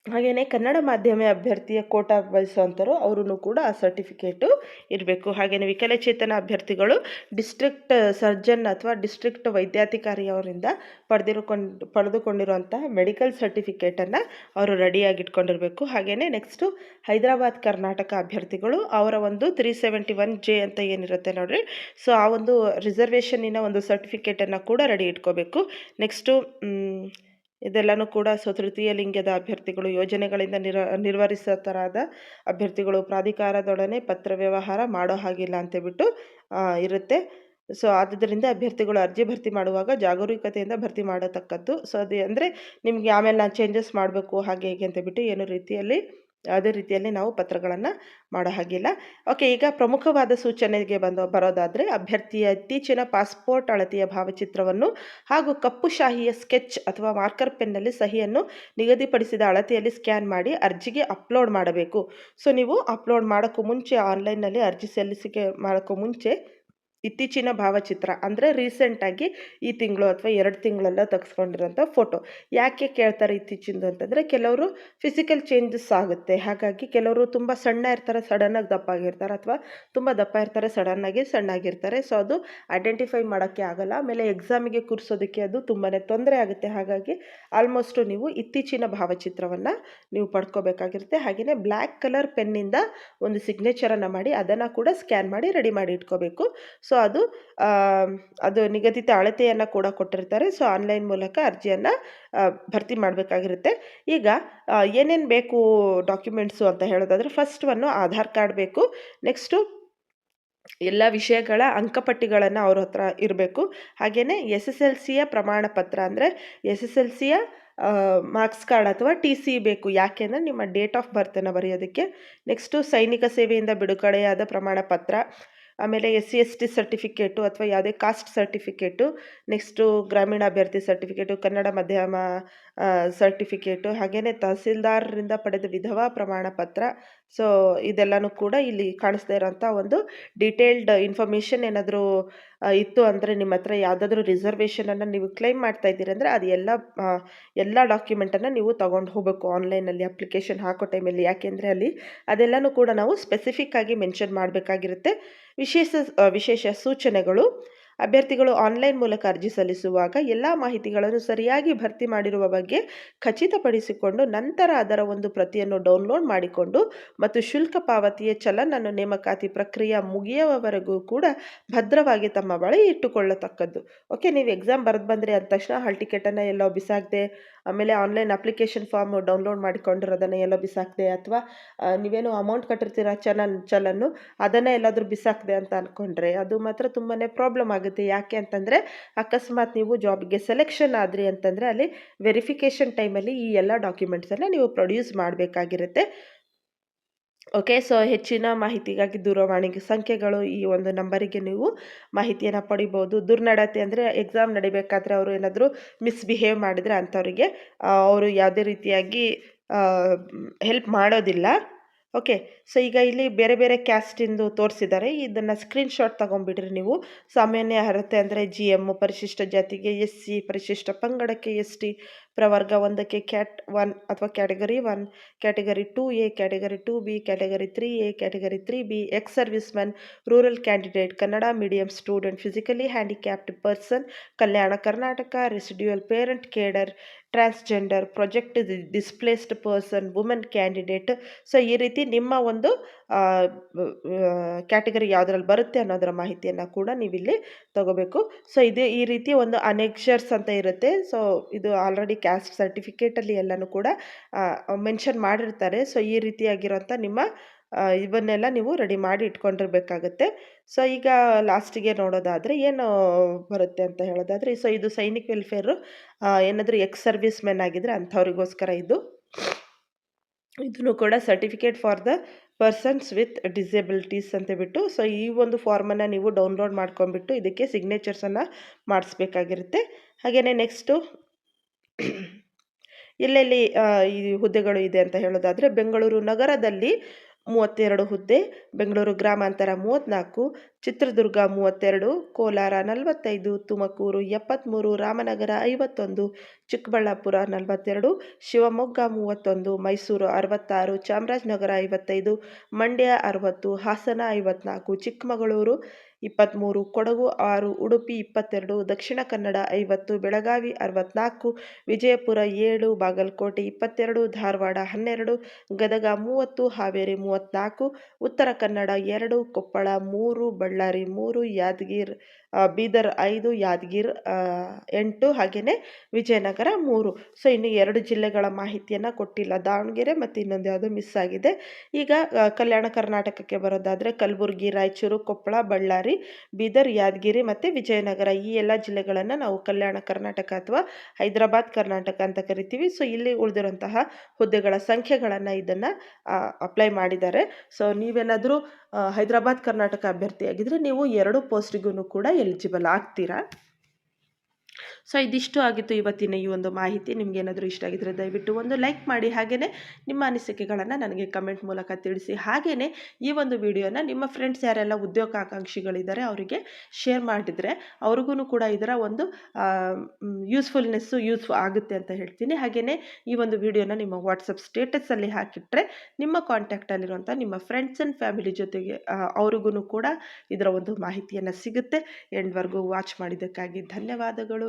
Speaker 1: ಹಾಗೆಯೇ ಕನ್ನಡ ಮಾಧ್ಯಮ ಅಭ್ಯರ್ಥಿಯ ಕೋಟಾ ಬಯಸುವಂಥರು ಅವರೂ ಕೂಡ ಆ ಸರ್ಟಿಫಿಕೇಟು ಇರಬೇಕು. ಹಾಗೆಯೇ ವಿಕಲಚೇತನ ಅಭ್ಯರ್ಥಿಗಳು ಡಿಸ್ಟ್ರಿಕ್ಟ್ ಸರ್ಜನ್ ಅಥವಾ ಡಿಸ್ಟ್ರಿಕ್ಟ್ ವೈದ್ಯಾಧಿಕಾರಿ ಅವರಿಂದ ಪಡೆದುಕೊಂಡಿರುವಂತಹ ಮೆಡಿಕಲ್ ಸರ್ಟಿಫಿಕೇಟನ್ನು ಅವರು ರೆಡಿಯಾಗಿಟ್ಕೊಂಡಿರಬೇಕು. ಹಾಗೆಯೇ ನೆಕ್ಸ್ಟು ಹೈದರಾಬಾದ್ ಕರ್ನಾಟಕ ಅಭ್ಯರ್ಥಿಗಳು ಅವರ ಒಂದು 371J ಅಂತ ಏನಿರುತ್ತೆ ನೋಡಿರಿ, ಸೊ ಆ ಒಂದು ರಿಸರ್ವೇಷನ್ನಿನ ಒಂದು ಸರ್ಟಿಫಿಕೇಟನ್ನು ಕೂಡ ರೆಡಿ ಇಟ್ಕೋಬೇಕು. ನೆಕ್ಸ್ಟು ಇದೆಲ್ಲನೂ ಕೂಡ ತೃತೀಯ ಲಿಂಗದ ಅಭ್ಯರ್ಥಿಗಳು, ಯೋಜನೆಗಳಿಂದ ನಿರ್ವಹಿಸತರಾದ ಅಭ್ಯರ್ಥಿಗಳು, ಪ್ರಾಧಿಕಾರದೊಡನೆ ಪತ್ರ ವ್ಯವಹಾರ ಮಾಡೋ ಹಾಗಿಲ್ಲ ಅಂತೇಳ್ಬಿಟ್ಟು ಇರುತ್ತೆ. ಸೊ ಆದ್ದರಿಂದ ಅಭ್ಯರ್ಥಿಗಳು ಅರ್ಜಿ ಭರ್ತಿ ಮಾಡುವಾಗ ಜಾಗರೂಕತೆಯಿಂದ ಭರ್ತಿ ಮಾಡತಕ್ಕದ್ದು. ಸೊ ಅದು ಅಂದರೆ ನಿಮಗೆ ಆಮೇಲೆ ನಾನು ಚೇಂಜಸ್ ಮಾಡಬೇಕು ಹಾಗೆ ಹೀಗೆ ಅಂತೇಳ್ಬಿಟ್ಟು ಯಾವುದೇ ರೀತಿಯಲ್ಲಿ ನಾವು ಪತ್ರಗಳನ್ನು ಮಾಡೋ ಹಾಗಿಲ್ಲ. ಓಕೆ, ಈಗ ಪ್ರಮುಖವಾದ ಸೂಚನೆಗೆ ಬರೋದಾದರೆ ಅಭ್ಯರ್ಥಿಯ ಇತ್ತೀಚಿನ ಪಾಸ್ಪೋರ್ಟ್ ಅಳತೆಯ ಭಾವಚಿತ್ರವನ್ನು ಹಾಗೂ ಕಪ್ಪು ಶಾಹಿಯ ಸ್ಕೆಚ್ ಅಥವಾ ಮಾರ್ಕರ್ ಪೆನ್ನಲ್ಲಿ ಸಹಿಯನ್ನು ನಿಗದಿಪಡಿಸಿದ ಅಳತೆಯಲ್ಲಿ ಸ್ಕ್ಯಾನ್ ಮಾಡಿ ಅರ್ಜಿಗೆ ಅಪ್ಲೋಡ್ ಮಾಡಬೇಕು. ಸೊ ನೀವು ಅಪ್ಲೋಡ್ ಮಾಡೋಕ್ಕೂ ಮುಂಚೆ ಆನ್ಲೈನ್ನಲ್ಲಿ ಅರ್ಜಿ ಸಲ್ಲಿಸಿಕೆ ಮಾಡೋಕ್ಕೂ ಮುಂಚೆ ಇತ್ತೀಚಿನ ಭಾವಚಿತ್ರ ಅಂದರೆ ರೀಸೆಂಟಾಗಿ ಈ ತಿಂಗಳು ಅಥವಾ 2 ತಿಂಗಳೆಲ್ಲ ತೆಗೆಸ್ಕೊಂಡಿರೋಂಥ ಫೋಟೋ. ಯಾಕೆ ಕೇಳ್ತಾರೆ ಇತ್ತೀಚಿಂದು ಅಂತಂದರೆ ಕೆಲವರು ಫಿಸಿಕಲ್ ಚೇಂಜಸ್ ಆಗುತ್ತೆ. ಹಾಗಾಗಿ ಕೆಲವರು ತುಂಬ ಸಣ್ಣ ಇರ್ತಾರೆ, ಸಡನ್ನಾಗಿ ದಪ್ಪ ಆಗಿರ್ತಾರೆ, ಅಥವಾ ತುಂಬ ದಪ್ಪ ಇರ್ತಾರೆ, ಸಡನ್ನಾಗಿ ಸಣ್ಣಾಗಿರ್ತಾರೆ. ಸೊ ಅದು ಐಡೆಂಟಿಫೈ ಮಾಡೋಕ್ಕೆ ಆಗಲ್ಲ. ಆಮೇಲೆ ಎಕ್ಸಾಮಿಗೆ ಕೂರಿಸೋದಕ್ಕೆ ಅದು ತುಂಬಾ ತೊಂದರೆ ಆಗುತ್ತೆ. ಹಾಗಾಗಿ ಆಲ್ಮೋಸ್ಟು ನೀವು ಇತ್ತೀಚಿನ ಭಾವಚಿತ್ರವನ್ನು ನೀವು ಪಡ್ಕೋಬೇಕಾಗಿರುತ್ತೆ. ಹಾಗೆಯೇ ಬ್ಲ್ಯಾಕ್ ಕಲರ್ ಪೆನ್ನಿಂದ ಒಂದು ಸಿಗ್ನೇಚರನ್ನು ಮಾಡಿ ಅದನ್ನು ಕೂಡ ಸ್ಕ್ಯಾನ್ ಮಾಡಿ ರೆಡಿ ಮಾಡಿ ಇಟ್ಕೋಬೇಕು. ಸೊ ಅದು ನಿಗದಿತ ಅಳತೆಯನ್ನು ಕೂಡ ಕೊಟ್ಟಿರ್ತಾರೆ. ಸೊ ಆನ್ಲೈನ್ ಮೂಲಕ ಅರ್ಜಿಯನ್ನು ಭರ್ತಿ ಮಾಡಬೇಕಾಗಿರುತ್ತೆ. ಈಗ ಏನೇನು ಬೇಕು ಡಾಕ್ಯುಮೆಂಟ್ಸು ಅಂತ ಹೇಳೋದಾದರೆ, ಫಸ್ಟ್ ಆಧಾರ್ ಕಾರ್ಡ್ ಬೇಕು. ನೆಕ್ಸ್ಟು ಎಲ್ಲ ವಿಷಯಗಳ ಅಂಕಪಟ್ಟಿಗಳನ್ನು ಅವ್ರ ಹತ್ರ ಇರಬೇಕು. ಹಾಗೆಯೇ ಎಸ್ ಎಸ್ ಎಲ್ ಸಿಯ ಪ್ರಮಾಣ ಪತ್ರ ಅಂದರೆ ಎಸ್ ಎಸ್ ಎಲ್ ಸಿಯ ಮಾರ್ಕ್ಸ್ ಕಾರ್ಡ್ ಅಥವಾ ಟಿ ಸಿ ಬೇಕು. ಯಾಕೆಂದರೆ ನಿಮ್ಮ ಡೇಟ್ ಆಫ್ ಬರ್ತನ್ನು ಬರೆಯೋದಕ್ಕೆ. ನೆಕ್ಸ್ಟು ಸೈನಿಕ ಸೇವೆಯಿಂದ ಬಿಡುಗಡೆಯಾದ ಪ್ರಮಾಣ ಪತ್ರ, ಆಮೇಲೆ S C S T certificate ಅಥವಾ ಯಾವುದೇ ಕಾಸ್ಟ್ ಸರ್ಟಿಫಿಕೇಟು, ನೆಕ್ಸ್ಟು ಗ್ರಾಮೀಣ ಅಭ್ಯರ್ಥಿ ಸರ್ಟಿಫಿಕೇಟು, ಕನ್ನಡ ಮಾಧ್ಯಮ ಸರ್ಟಿಫಿಕೇಟು, ಹಾಗೆಯೇ ತಹಸೀಲ್ದಾರರಿಂದ ಪಡೆದ ವಿಧವಾ ಪ್ರಮಾಣ ಪತ್ರ. ಸೊ ಇದೆಲ್ಲನೂ ಕೂಡ ಇಲ್ಲಿ ಕಾಣಿಸ್ತಾ ಇರೋಂಥ ಒಂದು ಡೀಟೇಲ್ಡ್ ಇನ್ಫಾರ್ಮೇಷನ್ ಏನಾದರೂ ಇತ್ತು ಅಂದರೆ, ನಿಮ್ಮ ಹತ್ರ ಯಾವುದಾದ್ರೂ ರಿಸರ್ವೇಷನನ್ನು ನೀವು ಕ್ಲೈಮ್ ಮಾಡ್ತಾ ಇದ್ದೀರಿ ಅಂದರೆ ಅದು ಎಲ್ಲ ಡಾಕ್ಯುಮೆಂಟನ್ನು ನೀವು ತೊಗೊಂಡು ಹೋಗಬೇಕು ಆನ್ಲೈನಲ್ಲಿ ಅಪ್ಲಿಕೇಶನ್ ಹಾಕೋ ಟೈಮಲ್ಲಿ. ಯಾಕೆಂದರೆ ಅಲ್ಲಿ ಅದೆಲ್ಲನೂ ಕೂಡ ನಾವು ಸ್ಪೆಸಿಫಿಕ್ ಆಗಿ ಮೆನ್ಷನ್ ಮಾಡಬೇಕಾಗಿರುತ್ತೆ. ವಿಶೇಷ ಸೂಚನೆಗಳು: ಅಭ್ಯರ್ಥಿಗಳು ಆನ್ಲೈನ್ ಮೂಲಕ ಅರ್ಜಿ ಸಲ್ಲಿಸುವಾಗ ಎಲ್ಲ ಮಾಹಿತಿಗಳನ್ನು ಸರಿಯಾಗಿ ಭರ್ತಿ ಮಾಡಿರುವ ಬಗ್ಗೆ ಖಚಿತಪಡಿಸಿಕೊಂಡು ನಂತರ ಅದರ ಒಂದು ಪ್ರತಿಯನ್ನು ಡೌನ್ಲೋಡ್ ಮಾಡಿಕೊಂಡು ಮತ್ತು ಶುಲ್ಕ ಪಾವತಿಯ ಚಲನನ್ನು ನೇಮಕಾತಿ ಪ್ರಕ್ರಿಯೆ ಮುಗಿಯುವವರೆಗೂ ಕೂಡ ಭದ್ರವಾಗಿ ತಮ್ಮ ಬಳಿ ಇಟ್ಟುಕೊಳ್ಳತಕ್ಕದ್ದು. ಓಕೆ, ನೀವು ಎಕ್ಸಾಮ್ ಬರೆದು ಬಂದ್ರಿ ಅಂದ ತಕ್ಷಣ ಹಾಲ್ ಟಿಕೆಟನ್ನು ಎಲ್ಲೋ ಬಿಸಾಕದೆ, ಆಮೇಲೆ ಆನ್ಲೈನ್ ಅಪ್ಲಿಕೇಶನ್ ಫಾರ್ಮ್ ಡೌನ್ಲೋಡ್ ಮಾಡಿಕೊಂಡಿರೋದನ್ನು ಎಲ್ಲೋ ಬಿಸಾಕದೆ, ಅಥವಾ ನೀವೇನು ಅಮೌಂಟ್ ಕಟ್ಟಿರ್ತೀರ ಚಲನ್ನು ಅದನ್ನು ಎಲ್ಲಾದರೂ ಬಿಸಾಕದೆ ಅಂತ ಅಂದ್ಕೊಂಡ್ರೆ ಅದು ಮಾತ್ರ ತುಂಬಾ ಪ್ರಾಬ್ಲಮ್ ಆಗುತ್ತೆ. ಯಾಕೆ ಅಂತಂದರೆ, ಅಕಸ್ಮಾತ್ ನೀವು ಜಾಬ್ಗೆ ಸೆಲೆಕ್ಷನ್ ಆದ್ರಿ ಅಂತಂದರೆ ಅಲ್ಲಿ ವೆರಿಫಿಕೇಷನ್ ಟೈಮಲ್ಲಿ ಈ ಎಲ್ಲ ಡಾಕ್ಯುಮೆಂಟ್ಸನ್ನು ನೀವು ಪ್ರೊಡ್ಯೂಸ್ ಮಾಡಬೇಕಾಗಿರುತ್ತೆ. ಓಕೆ, ಸೊ ಹೆಚ್ಚಿನ ಮಾಹಿತಿಗಾಗಿ ದೂರವಾಣಿ ಸಂಖ್ಯೆಗಳು, ಈ ಒಂದು ನಂಬರಿಗೆ ನೀವು ಮಾಹಿತಿಯನ್ನು ಪಡಿಬೋದು. ದುರ್ನಡತೆ ಅಂದರೆ ಎಕ್ಸಾಮ್ ನಡಿಬೇಕಾದ್ರೆ ಅವರು ಏನಾದರೂ ಮಿಸ್ಬಿಹೇವ್ ಮಾಡಿದರೆ ಅಂಥವರಿಗೆ ಅವರು ಯಾವುದೇ ರೀತಿಯಾಗಿ ಹೆಲ್ಪ್ ಮಾಡೋದಿಲ್ಲ. ಓಕೆ, ಸೊ ಈಗ ಇಲ್ಲಿ ಬೇರೆ ಬೇರೆ ಕ್ಯಾಸ್ಟಿಂದು ತೋರಿಸಿದ್ದಾರೆ. ಇದನ್ನು ಸ್ಕ್ರೀನ್ಶಾಟ್ ತೊಗೊಂಡ್ಬಿಡ್ರಿ ನೀವು. ಸಾಮಾನ್ಯ ಅರ್ಹತೆ ಅಂದರೆ GM, ಪರಿಶಿಷ್ಟ ಜಾತಿಗೆ SC, ಪರಿಶಿಷ್ಟ ಪಂಗಡಕ್ಕೆ ST, ಪ್ರವರ್ಗ 1ಕ್ಕೆ ಕ್ಯಾಟ್ 1 ಅಥವಾ category 1, category 2A, category 2B, category 3A, category 3B, ex service man, rural candidate, Kannada medium student, physically handicapped person, Kalyana Karnataka, residual parent cadre, transgender, project displaced person, women candidate. So ಈ ರೀತಿ ನಿಮ್ಮ ಒಂದು ಕ್ಯಾಟಗರಿ ಯಾವುದ್ರಲ್ಲಿ ಬರುತ್ತೆ ಅನ್ನೋದರ ಮಾಹಿತಿಯನ್ನು ಕೂಡ ನೀವಿಲ್ಲಿ ತಗೋಬೇಕು. ಸೊ ಈ ರೀತಿ ಒಂದು ಅನೆಕ್ಷರ್ಸ್ ಅಂತ ಇರುತ್ತೆ. ಸೊ ಇದು ಆಲ್ರೆಡಿ ಕ್ಯಾಸ್ಟ್ ಸರ್ಟಿಫಿಕೇಟಲ್ಲಿ ಎಲ್ಲನೂ ಕೂಡ ಮೆನ್ಷನ್ ಮಾಡಿರ್ತಾರೆ. ಸೊ ಈ ರೀತಿಯಾಗಿರೋಂಥ ನಿಮ್ಮ ಇವನ್ನೆಲ್ಲ ನೀವು ರೆಡಿ ಮಾಡಿ ಇಟ್ಕೊಂಡಿರ್ಬೇಕಾಗತ್ತೆ. ಸೊ ಈಗ ಲಾಸ್ಟಿಗೆ ನೋಡೋದಾದರೆ ಏನು ಬರುತ್ತೆ ಅಂತ ಹೇಳೋದಾದರೆ, ಸೊ ಇದು ಸೈನಿಕ್ ವೆಲ್ಫೇರು ಏನಾದರೂ ಎಕ್ಸ್ ಸರ್ವಿಸ್ ಮೆನ್ ಆಗಿದ್ರೆ ಅಂಥವ್ರಿಗೋಸ್ಕರ ಇದನ್ನು ಕೂಡ certificate for the persons with disabilities ಅಂತ ಬಿಟ್ಟು, ಸೊ ಈ ಒಂದು ಫಾರ್ಮನ್ನು ನೀವು ಡೌನ್ಲೋಡ್ ಮಾಡ್ಕೊಂಡ್ಬಿಟ್ಟು ಇದಕ್ಕೆ ಸಿಗ್ನೇಚರ್ಸನ್ನು ಮಾಡಿಸ್ಬೇಕಾಗಿರುತ್ತೆ. ಹಾಗೆಯೇ ನೆಕ್ಸ್ಟು ಎಲ್ಲೆಲ್ಲಿ ಈ ಹುದ್ದೆಗಳು ಇದೆ ಅಂತ ಹೇಳೋದಾದರೆ, ಬೆಂಗಳೂರು ನಗರದಲ್ಲಿ 32 ಹುದ್ದೆ, ಬೆಂಗಳೂರು ಗ್ರಾಮಾಂತರ 34, ಚಿತ್ರದುರ್ಗ 32, ಕೋಲಾರ 45, ತುಮಕೂರು 73, ರಾಮನಗರ 51, ಚಿಕ್ಕಬಳ್ಳಾಪುರ 42, ಶಿವಮೊಗ್ಗ 31, ಮೈಸೂರು 66, ಚಾಮರಾಜನಗರ 55, ಮಂಡ್ಯ 60, ಹಾಸನ 54, ಚಿಕ್ಕಮಗಳೂರು 23, ಕೊಡಗು 6, ಉಡುಪಿ 22, ದಕ್ಷಿಣ ಕನ್ನಡ 50, ಬೆಳಗಾವಿ 64, ವಿಜಯಪುರ 7, ಬಾಗಲಕೋಟೆ 22, ಧಾರವಾಡ 12, ಗದಗ 30, ಹಾವೇರಿ 34, ಉತ್ತರ ಕನ್ನಡ 2, ಕೊಪ್ಪಳ 3, ಬಳ್ಳಾರಿ 3, ಬೀದರ್ 5, ಯಾದಗಿರ್ 8, ಹಾಗೆಯೇ ವಿಜಯನಗರ 3. ಸೊ ಇನ್ನು 2 ಜಿಲ್ಲೆಗಳ ಮಾಹಿತಿಯನ್ನು ಕೊಟ್ಟಿಲ್ಲ, ದಾವಣಗೆರೆ ಮತ್ತು ಇನ್ನೊಂದು ಯಾವುದೋ ಮಿಸ್ ಆಗಿದೆ. ಈಗ ಕಲ್ಯಾಣ ಕರ್ನಾಟಕಕ್ಕೆ ಬರೋದಾದರೆ ಕಲಬುರಗಿ, ರಾಯಚೂರು, ಕೊಪ್ಪಳ, ಬಳ್ಳಾರಿ, ಬೀದರ್, ಯಾದಗಿರಿ ಮತ್ತು ವಿಜಯನಗರ, ಈ ಎಲ್ಲ ಜಿಲ್ಲೆಗಳನ್ನು ನಾವು ಕಲ್ಯಾಣ ಕರ್ನಾಟಕ ಅಥವಾ ಹೈದರಾಬಾದ್ ಕರ್ನಾಟಕ ಅಂತ ಕರಿತೀವಿ. ಸೊ ಇಲ್ಲಿ ಉಳಿದಿರುವಂತಹ ಹುದ್ದೆಗಳ ಸಂಖ್ಯೆಗಳನ್ನು ಇದನ್ನು ಅಪ್ಲೈ ಮಾಡಿದ್ದಾರೆ. ಸೊ ನೀವೇನಾದರೂ ಹೈದರಾಬಾದ್ ಕರ್ನಾಟಕ ಅಭ್ಯರ್ಥಿಯಾಗಿದ್ದರೆ ನೀವು 2 ಪೋಸ್ಟಿಗೂ ಕೂಡ ಎಲಿಜಿಬಲ್ ಆಗ್ತೀರಾ. ಸೊ ಇದಿಷ್ಟು ಆಗಿತ್ತು ಇವತ್ತಿನ ಈ ಒಂದು ಮಾಹಿತಿ. ನಿಮ್ಗೆ ಏನಾದರೂ ಇಷ್ಟ ಆಗಿದ್ರೆ ದಯವಿಟ್ಟು ಒಂದು ಲೈಕ್ ಮಾಡಿ, ಹಾಗೆಯೇ ನಿಮ್ಮ ಅನಿಸಿಕೆಗಳನ್ನು ನನಗೆ ಕಮೆಂಟ್ ಮೂಲಕ ತಿಳಿಸಿ. ಹಾಗೆಯೇ ಈ ಒಂದು ವಿಡಿಯೋನ ನಿಮ್ಮ ಫ್ರೆಂಡ್ಸ್ ಯಾರೆಲ್ಲ ಉದ್ಯೋಗಾಕಾಂಕ್ಷಿಗಳಿದ್ದಾರೆ ಅವರಿಗೆ ಶೇರ್ ಮಾಡಿದರೆ ಅವ್ರಿಗೂ ಕೂಡ ಇದರ ಒಂದು ಯೂಸ್ ಆಗುತ್ತೆ ಅಂತ ಹೇಳ್ತೀನಿ. ಹಾಗೆಯೇ ಈ ಒಂದು ವಿಡಿಯೋನ ನಿಮ್ಮ ವಾಟ್ಸಪ್ ಸ್ಟೇಟಸಲ್ಲಿ ಹಾಕಿಟ್ರೆ ನಿಮ್ಮ ಕಾಂಟ್ಯಾಕ್ಟಲ್ಲಿರುವಂಥ ನಿಮ್ಮ ಫ್ರೆಂಡ್ಸ್ ಆ್ಯಂಡ್ ಫ್ಯಾಮಿಲಿ ಜೊತೆಗೆ ಅವ್ರಿಗೂ ಕೂಡ ಇದರ ಒಂದು ಮಾಹಿತಿಯನ್ನು ಸಿಗುತ್ತೆ. ಎಂಡ್ವರೆಗೂ ವಾಚ್ ಮಾಡಿದ್ದಕ್ಕಾಗಿ ಧನ್ಯವಾದಗಳು.